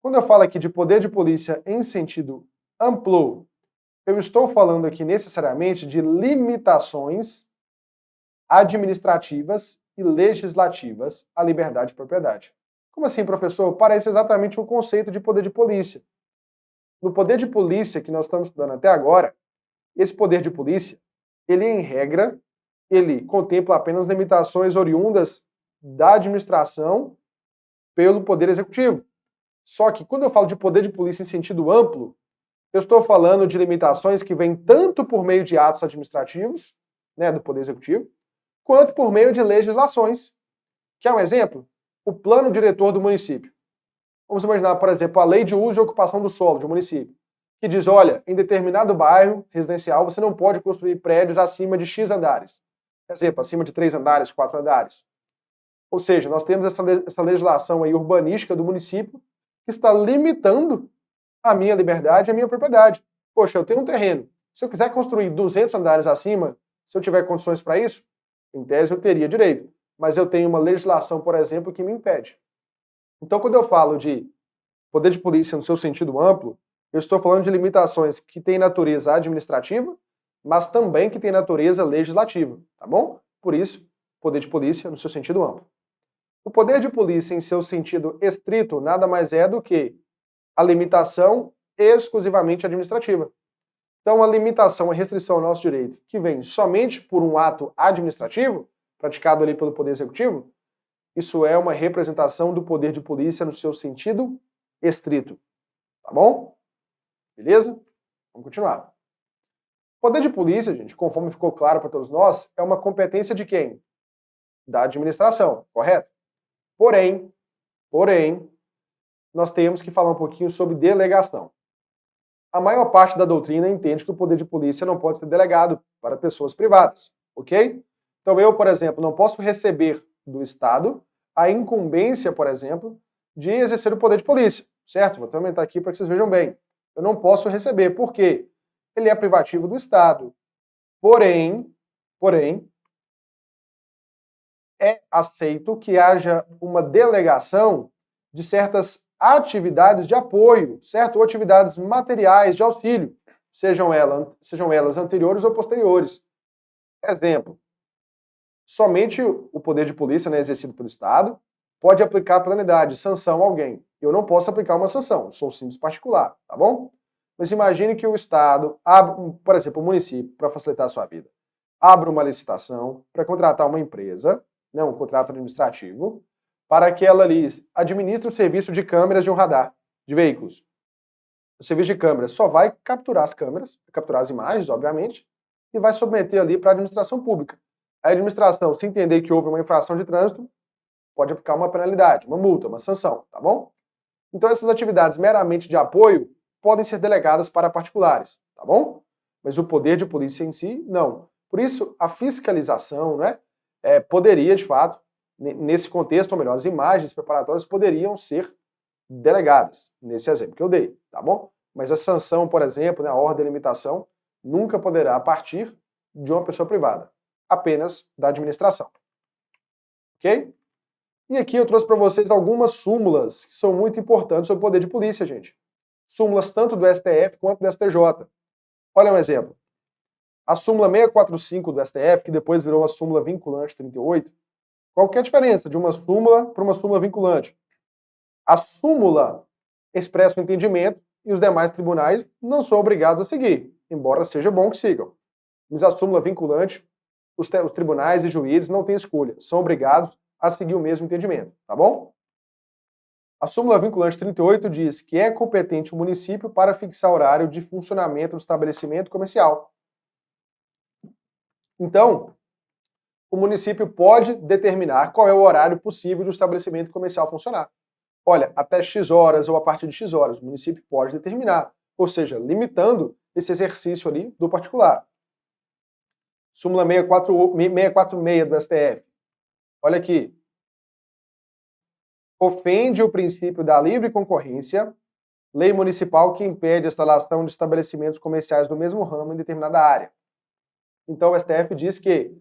Quando eu falo aqui de poder de polícia em sentido amplo, eu estou falando aqui necessariamente de limitações administrativas e legislativas à liberdade de propriedade. Como assim, professor? Parece exatamente o conceito de poder de polícia. No poder de polícia que nós estamos estudando até agora, esse poder de polícia, ele em regra, ele contempla apenas limitações oriundas da administração pelo poder executivo. Só que quando eu falo de poder de polícia em sentido amplo, eu estou falando de limitações que vêm tanto por meio de atos administrativos, né, do Poder Executivo, quanto por meio de legislações. Quer um exemplo? O plano diretor do município. Vamos imaginar, por exemplo, a lei de uso e ocupação do solo de um município, que diz, olha, em determinado bairro residencial você não pode construir prédios acima de X andares. Por exemplo, acima de 3 andares, 4 andares. Ou seja, nós temos essa legislação aí urbanística do município que está limitando a minha liberdade e a minha propriedade. Poxa, eu tenho um terreno. Se eu quiser construir 200 andares acima, se eu tiver condições para isso, em tese eu teria direito. Mas eu tenho uma legislação, por exemplo, que me impede. Então, quando eu falo de poder de polícia no seu sentido amplo, eu estou falando de limitações que têm natureza administrativa, mas também que têm natureza legislativa, tá bom? Por isso, poder de polícia no seu sentido amplo. O poder de polícia em seu sentido estrito nada mais é do que a limitação exclusivamente administrativa. Então, a limitação, a restrição ao nosso direito, que vem somente por um ato administrativo, praticado ali pelo Poder Executivo, isso é uma representação do poder de polícia no seu sentido estrito. Tá bom? Beleza? Vamos continuar. O poder de polícia, gente, conforme ficou claro para todos nós, é uma competência de quem? Da administração, correto? Porém, nós temos que falar um pouquinho sobre delegação. A maior parte da doutrina entende que o poder de polícia não pode ser delegado para pessoas privadas, ok? Então eu, por exemplo, não posso receber do Estado a incumbência, por exemplo, de exercer o poder de polícia, certo? Vou até aumentar aqui para que vocês vejam bem. Eu não posso receber, por quê? Ele é privativo do Estado. Porém, é aceito que haja uma delegação de certas atividades de apoio, certo? Ou atividades materiais de auxílio, sejam elas anteriores ou posteriores. Exemplo, somente o poder de polícia, né, exercido pelo Estado, pode aplicar penalidade, sanção a alguém. Eu não posso aplicar uma sanção, sou um simples particular, tá bom? Mas imagine que o Estado abre, por exemplo, o município, para facilitar a sua vida, abre uma licitação para contratar uma empresa, né, um contrato administrativo, para que ela ali administre o serviço de câmeras de um radar de veículos. O serviço de câmeras só vai capturar as câmeras, capturar as imagens, obviamente, e vai submeter ali para a administração pública. A administração, se entender que houve uma infração de trânsito, pode aplicar uma penalidade, uma multa, uma sanção, tá bom? Então essas atividades meramente de apoio podem ser delegadas para particulares, tá bom? Mas o poder de polícia em si, não. Por isso, a fiscalização, né, poderia, de fato, nesse contexto, ou melhor, as imagens preparatórias poderiam ser delegadas, nesse exemplo que eu dei, tá bom? Mas a sanção, por exemplo, né, a ordem de limitação, nunca poderá partir de uma pessoa privada, apenas da administração. Ok? E aqui eu trouxe para vocês algumas súmulas que são muito importantes sobre o poder de polícia, gente. Súmulas tanto do STF quanto do STJ. Olha um exemplo. A súmula 645 do STF, que depois virou a súmula vinculante 38, qual que é a diferença de uma súmula para uma súmula vinculante? A súmula expressa o entendimento e os demais tribunais não são obrigados a seguir, embora seja bom que sigam. Mas a súmula vinculante, os tribunais e juízes não têm escolha, são obrigados a seguir o mesmo entendimento, tá bom? A súmula vinculante 38 diz que é competente o município para fixar horário de funcionamento do estabelecimento comercial. Então, o município pode determinar qual é o horário possível do estabelecimento comercial funcionar. Olha, até X horas ou a partir de X horas, o município pode determinar, ou seja, limitando esse exercício ali do particular. Súmula 646 do STF. Olha aqui. Ofende o princípio da livre concorrência, lei municipal que impede a instalação de estabelecimentos comerciais do mesmo ramo em determinada área. Então o STF diz que,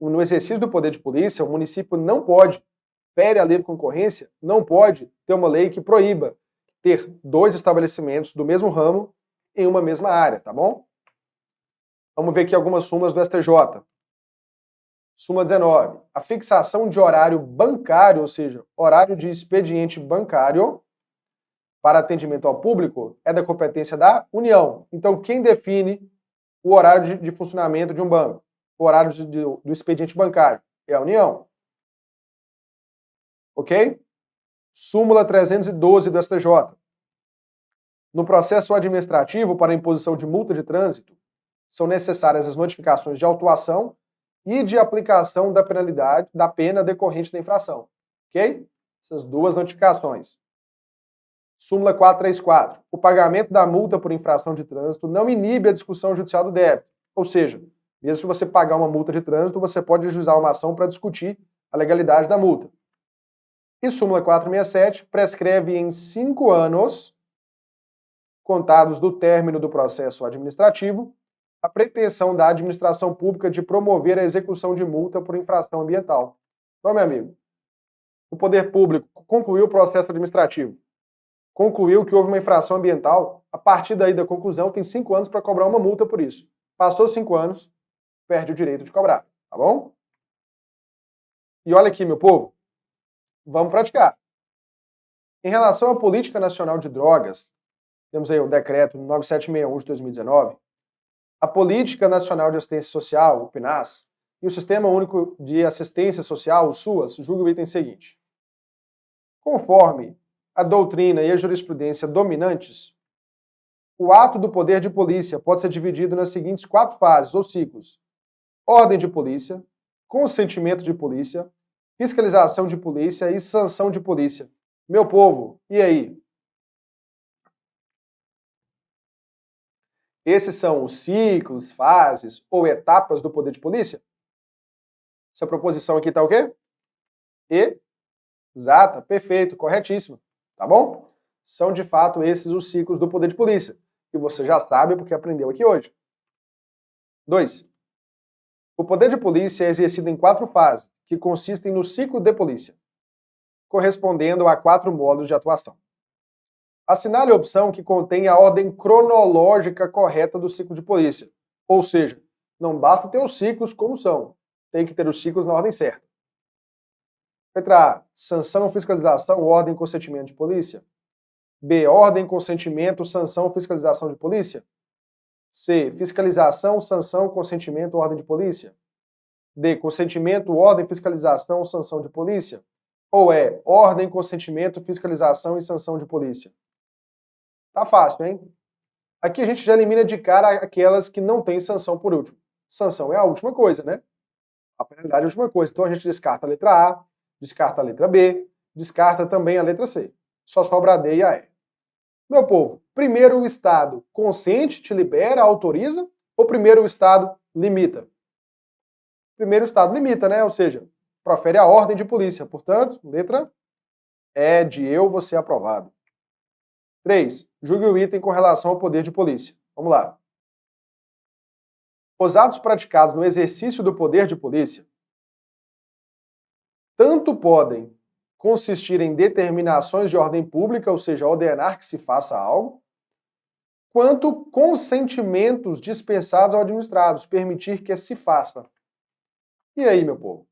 no exercício do poder de polícia, o município não pode, fere a livre concorrência, não pode ter uma lei que proíba ter dois estabelecimentos do mesmo ramo em uma mesma área, tá bom? Vamos ver aqui algumas súmulas do STJ. Súmula 19. A fixação de horário bancário, ou seja, horário de expediente bancário para atendimento ao público é da competência da União. Então, quem define o horário de funcionamento de um banco? O horário do expediente bancário é a União. Ok? Súmula 312 do STJ. No processo administrativo para imposição de multa de trânsito, são necessárias as notificações de autuação e de aplicação da penalidade, da pena decorrente da infração. Ok? Essas duas notificações. Súmula 434. O pagamento da multa por infração de trânsito não inibe a discussão judicial do débito. Ou seja, mesmo se você pagar uma multa de trânsito, você pode ajuizar uma ação para discutir a legalidade da multa. E súmula 467 prescreve em 5 anos, contados do término do processo administrativo, a pretensão da administração pública de promover a execução de multa por infração ambiental. Então, meu amigo, o poder público concluiu o processo administrativo, concluiu que houve uma infração ambiental, a partir daí da conclusão tem 5 anos para cobrar uma multa por isso. Passou 5 anos, perde o direito de cobrar, tá bom? E olha aqui, meu povo, vamos praticar. Em relação à Política Nacional de Drogas, temos aí o decreto 9761 de 2019, a Política Nacional de Assistência Social, o PNAS, e o Sistema Único de Assistência Social, o SUAS, julga o item seguinte. Conforme a doutrina e a jurisprudência dominantes, o ato do poder de polícia pode ser dividido nas seguintes 4 fases ou ciclos: ordem de polícia, consentimento de polícia, fiscalização de polícia e sanção de polícia. Meu povo, e aí? Esses são os ciclos, fases ou etapas do poder de polícia? Essa proposição aqui tá o quê? Exata, perfeito, corretíssimo. Tá bom? São de fato esses os ciclos do poder de polícia. E você já sabe porque aprendeu aqui hoje. 2. O poder de polícia é exercido em 4 fases, que consistem no ciclo de polícia, correspondendo a 4 modos de atuação. Assinale a opção que contém a ordem cronológica correta do ciclo de polícia. Ou seja, não basta ter os ciclos como são, tem que ter os ciclos na ordem certa. Letra A. Sanção, fiscalização, ordem, consentimento de polícia. B. Ordem, consentimento, sanção, fiscalização de polícia. C. Fiscalização, sanção, consentimento, ordem de polícia. D. Consentimento, ordem, fiscalização, sanção de polícia. Ou é ordem, consentimento, fiscalização e sanção de polícia? Tá fácil, hein? Aqui a gente já elimina de cara aquelas que não têm sanção por último. Sanção é a última coisa, né? A penalidade é a última coisa. Então a gente descarta a letra A, Descarta a letra B, descarta também a letra C. Só sobra a D e a E. Meu povo, primeiro o Estado consente, te libera, autoriza, ou primeiro o Estado limita? Primeiro o Estado limita, né? Ou seja, profere a ordem de polícia. Portanto, letra E de eu vou ser aprovado. 3. Julgue o item com relação ao poder de polícia. Vamos lá. Os atos praticados no exercício do poder de polícia tanto podem consistir em determinações de ordem pública, ou seja, ordenar que se faça algo, quanto consentimentos dispensados ou administrados, permitir que se faça. E aí, meu povo?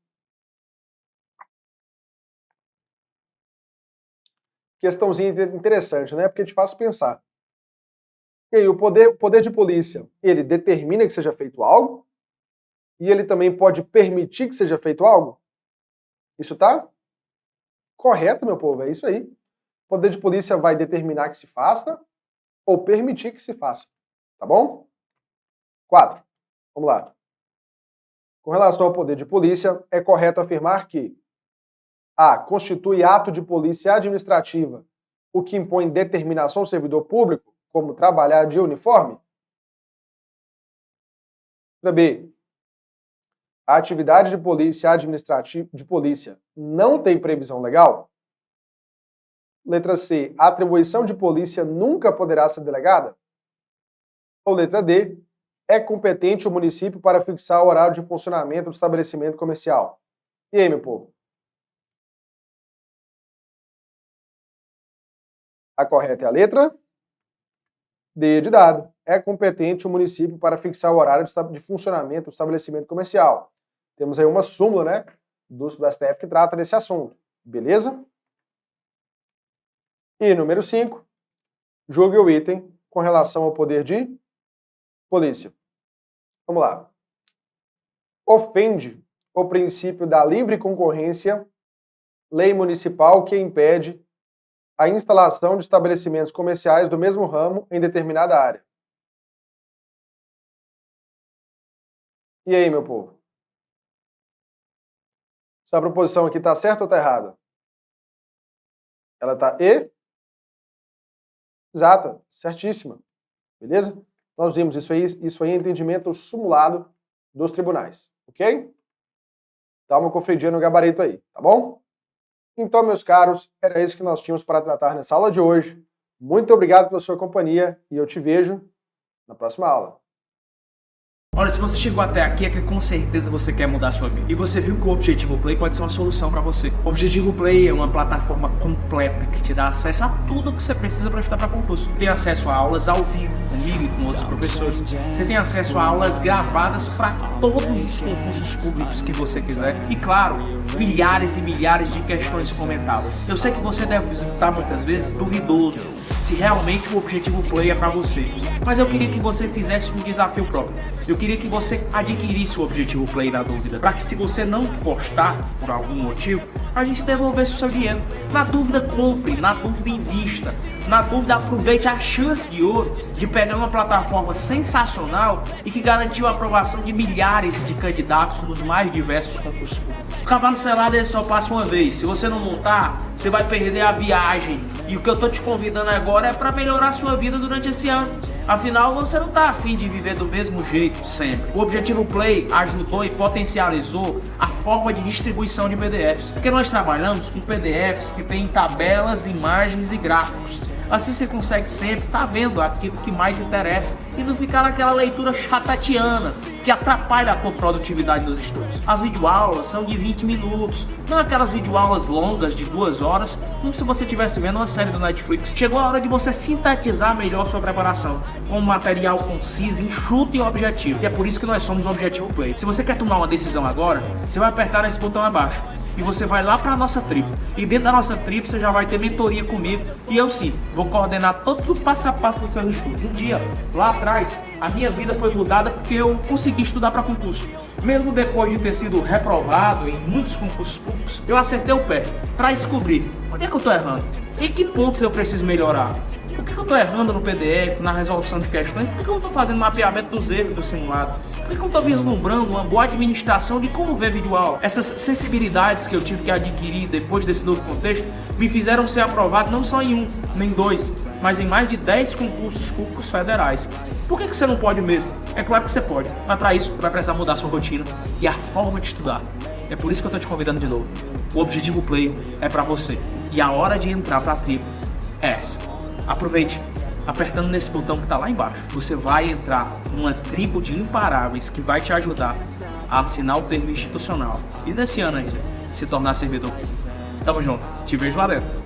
Questãozinha interessante, né? Porque te faz pensar. E aí, o poder de polícia, ele determina que seja feito algo e ele também pode permitir que seja feito algo? Isso tá correto, meu povo, é isso aí. O poder de polícia vai determinar que se faça ou permitir que se faça, tá bom? 4. Vamos lá. Com relação ao poder de polícia, é correto afirmar que A. Constitui ato de polícia administrativa, o que impõe determinação ao servidor público, como trabalhar de uniforme? Letra B. A atividade de polícia administrativa de polícia não tem previsão legal? Letra C. A atribuição de polícia nunca poderá ser delegada? Ou letra D. É competente o município para fixar o horário de funcionamento do estabelecimento comercial? E aí, meu povo? A correta é a letra D de dado. É competente o município para fixar o horário de funcionamento do estabelecimento comercial. Temos aí uma súmula, né, do STF que trata desse assunto. Beleza? E número 5. Julgue o item com relação ao poder de polícia. Vamos lá. Ofende o princípio da livre concorrência, lei municipal que impede a instalação de estabelecimentos comerciais do mesmo ramo em determinada área. E aí, meu povo? Essa proposição aqui está certa ou está errada? Ela está exata, certíssima. Beleza? Nós vimos isso aí é entendimento simulado dos tribunais, ok? Dá uma conferidinha no gabarito aí, tá bom? Então, meus caros, era isso que nós tínhamos para tratar nessa aula de hoje. Muito obrigado pela sua companhia e eu te vejo na próxima aula. Olha, se você chegou até aqui é que com certeza você quer mudar a sua vida. E você viu que o Objetivo Play pode ser uma solução para você. O Objetivo Play é uma plataforma completa que te dá acesso a tudo que você precisa para estudar para concurso. Tem acesso a aulas ao vivo, comigo e com outros professores. Você tem acesso a aulas gravadas para todos os concursos públicos que você quiser. E claro, milhares e milhares de questões comentadas. Eu sei que você deve estar muitas vezes duvidoso se realmente o Objetivo Play é para você. Mas eu queria que você fizesse um desafio próprio. Eu queria que você adquirisse o Objetivo Play na dúvida, para que se você não gostar por algum motivo, a gente devolvesse o seu dinheiro. Na dúvida, compre, na dúvida, invista. Na dúvida, aproveite a chance de ouro de pegar uma plataforma sensacional e que garantiu a aprovação de milhares de candidatos nos mais diversos concursos públicos. O cavalo selado ele só passa uma vez. Se você não montar, você vai perder a viagem. E o que eu tô te convidando agora é para melhorar a sua vida durante esse ano. Afinal, você não tá afim de viver do mesmo jeito sempre. O Objetivo Play ajudou e potencializou a forma de distribuição de PDFs. Porque nós trabalhamos com PDFs que tem tabelas, imagens e gráficos. Assim você consegue sempre estar vendo aquilo que mais interessa e não ficar naquela leitura chatatiana que atrapalha a tua produtividade nos estudos. As videoaulas são de 20 minutos, não aquelas videoaulas longas de 2 horas, como se você estivesse vendo uma série do Netflix. Chegou a hora de você sintetizar melhor sua preparação, com um material conciso, enxuto e objetivo. E é por isso que nós somos o Objetivo Play. Se você quer tomar uma decisão agora, você vai apertar nesse botão abaixo. E você vai lá para a nossa tribo. E dentro da nossa tribo você já vai ter mentoria comigo. E eu sim, vou coordenar todos os passo a passo dos seus estudos. Um dia, lá atrás, a minha vida foi mudada porque eu consegui estudar para concurso. Mesmo depois de ter sido reprovado em muitos concursos públicos, eu acertei o pé para descobrir onde é que eu estou errando. Em que pontos eu preciso melhorar. O que eu eu tô errando no PDF, na resolução de questões? Por que eu não tô fazendo mapeamento dos erros do simulado? Por que eu não tô vislumbrando uma boa administração de como ver vídeo aula? Essas sensibilidades que eu tive que adquirir depois desse novo contexto me fizeram ser aprovado não só em um, nem dois, mas em mais de 10 concursos públicos federais. Por que você não pode mesmo? É claro que você pode, mas para isso vai precisar mudar a sua rotina e a forma de estudar. É por isso que eu tô te convidando de novo. O Objetivo Play é para você e a hora de entrar para a tribo é essa. Aproveite, apertando nesse botão que tá lá embaixo. Você vai entrar numa tribo de imparáveis que vai te ajudar a assinar o termo institucional e nesse ano ainda se tornar servidor. Tamo junto, te vejo lá dentro.